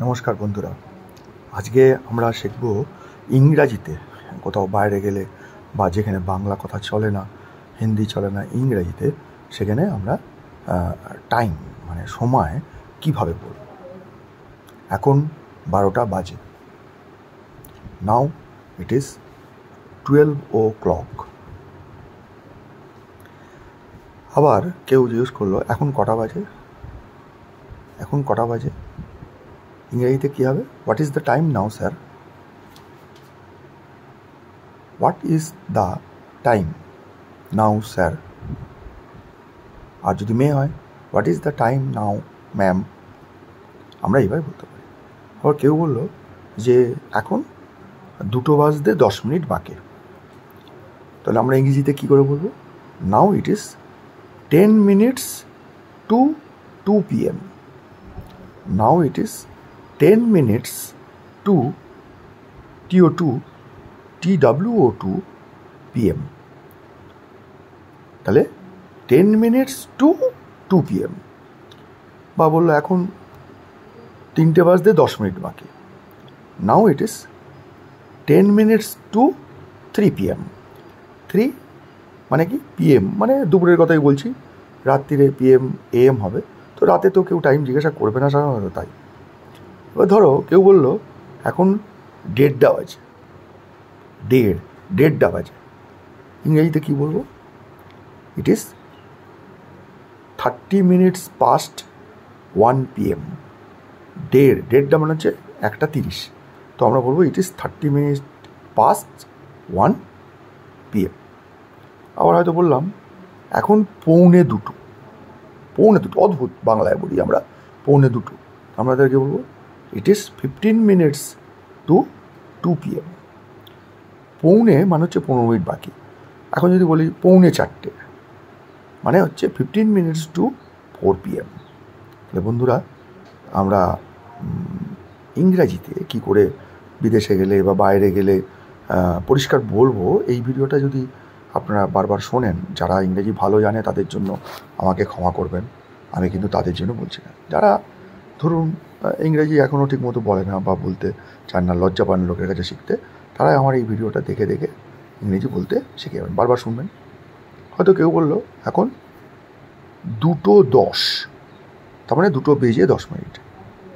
নমস্কার বন্ধুরা, আজকে আমরা শিখব ইংরাজিতে। কোথাও বাইরে গেলে বা যেখানে বাংলা কথা চলে না, হিন্দি চলে না, ইংরাজিতে সেখানে আমরা টাইম মানে সময় কিভাবে বলব। এখন 12টা বাজে। নাও ইট ইজ 12 o'clock। আবার কেউ জিজ্ঞেস করলো এখন কটা বাজে। ইংরেজিতে কী হবে? What is the time now sir? What is the time now sir? আর যদি মেয়ে হয়, what is the time now ma'am? আমরা এইভাবে বলতে পারি। আবার কেউ বললো যে এখন 2:10 বাকি। তাহলে আমরা ইংরেজিতে কী করে বলবো? নাও it is 10 minutes to 2 p.m. Now it is 10 minutes to TWO2 p.m. তাহলে 10 minutes to 2 p.m. বা বললো এখন 3:10 বাকি। Now it is 10 minutes to 3 p.m. 3 মানে কি? PM মানে দুপুরের কথাই বলছি। রাত্রিরে PM AM হবে, তো রাতে তো কেউ টাইম জিজ্ঞাসা করবে না সাধারণত, তাই। এবার ধরো কেউ বললো এখন 1:30 বাজে। 1:30 বাজে। ইংরেজিতে কী বলবো? It is 30 minutes past 1 p.m. 1:30 মানে হচ্ছে 1:30। তো আমরা বলবো it is 30 minutes past 1 p.m. আবার হয়তো বললাম এখন 1:45। অদ্ভুত বাংলায় বলি আমরা 1:45। আমরা তাদেরকে বলবো it is 15 minutes to 2 p.m. পৌনে মানে হচ্ছে 15 মিনিট বাকি। এখন যদি বলি 3:45 মানে হচ্ছে 15 minutes to 4 p.m. তাহলে বন্ধুরা, আমরা ইংরাজিতে কী করে বিদেশে গেলে বা বাইরে গেলে পরিষ্কার বলবো, এই ভিডিওটা যদি আপনারা বারবার শোনেন, যারা ইংরেজি ভালো জানে তাদের জন্য আমাকে ক্ষমা করবেন, আমি কিন্তু তাদের জন্য বলছি না। যারা ধরুন ইংরেজি এখনও ঠিক মতো বলে না বা বলতে চান না, লজ্জা পান লোকের কাছে শিখতে, তারাই আমার এই ভিডিওটা দেখে ইংরেজি বলতে শিখে যাবেন, বারবার শুনবেন। হয়তো কেউ বললো এখন 2:10, তার মানে 2:10।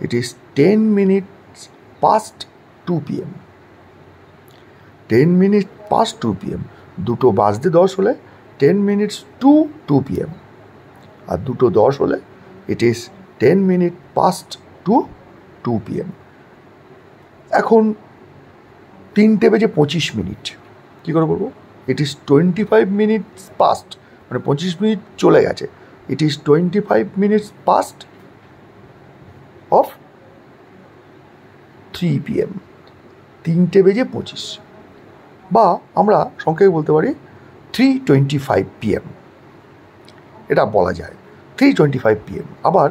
It is 10 minutes past 2 p.m. 10 minutes past 2 p.m. 2:10 হলে 10 minutes to 2 p.m. আর 2:10 হলে it is 10 minutes past to 2 p.m. এখন 3:25। কী করে বলবো? ইট ইজ 25 minutes past, মানে 25 মিনিট চলে গেছে। It is 25 minutes past of 3 p.m. 3:25। বা আমরা সংক্ষেপে বলতে পারি 3:25 p.m. এটা বলা যায় 3:25 p.m. আবার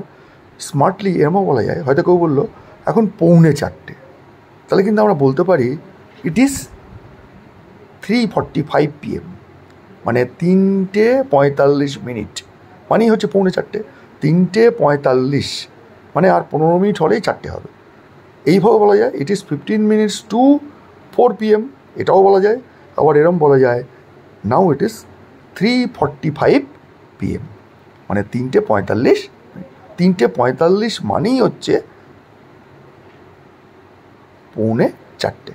স্মার্টলি এরমও বলা যায়, হয়তো কেউ বললো এখন 3:45, তাহলে কিন্তু আমরা বলতে পারি ইট ইজ 3:45 p.m. মানে 3:45 মানেই হচ্ছে 3:45। 3:45 মানে আর 15 মিনিট হলেই 4টে হবে। এইভাবে বলা যায় it is 15 minutes to 4 p.m. এটাও বলা যায়। আবার এরম বলা যায় নাও ইট ইজ 3:45 p.m. মানে 3:45। 3:45 মানেই হচ্ছে 3:45।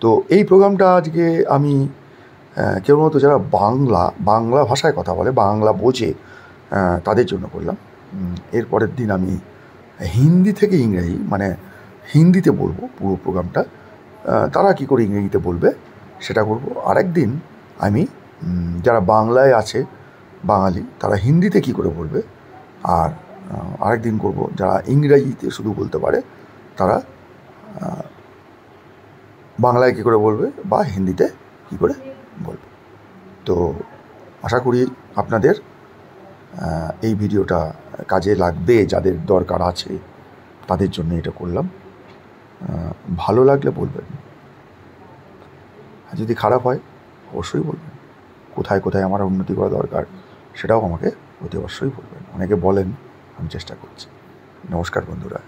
তো এই প্রোগ্রামটা আজকে আমি কেবলমাত্র যারা বাংলা ভাষায় কথা বলে, বাংলা বোঝে, তাদের জন্য করলাম। এর পরের দিন আমি হিন্দি থেকে ইংরেজি মানে হিন্দিতে বলবো পুরো প্রোগ্রামটা। তারা কি করে ইংরেজিতে বলবে সেটা করব। আরেকদিন আমি যারা বাংলায় আছে বাঙালি, তারা হিন্দিতে কি করে বলবে, আর আরেকদিন করব যারা ইংরাজিতে শুধু বলতে পারে তারা বাংলায় কী করে বলবে বা হিন্দিতে কী করে বলবে। তো আশা করি আপনাদের এই ভিডিওটা কাজে লাগবে, যাদের দরকার আছে তাদের জন্য এটা করলাম। ভালো লাগলে বলবেন, আর যদি খারাপ হয় অবশ্যই বলবেন। কোথায় আমার উন্নতি করা দরকার সেটাও আমাকে অতি অবশ্যই বলবেন। অনেকে বলেন আমি চেষ্টা করছি। নমস্কার বন্ধুরা।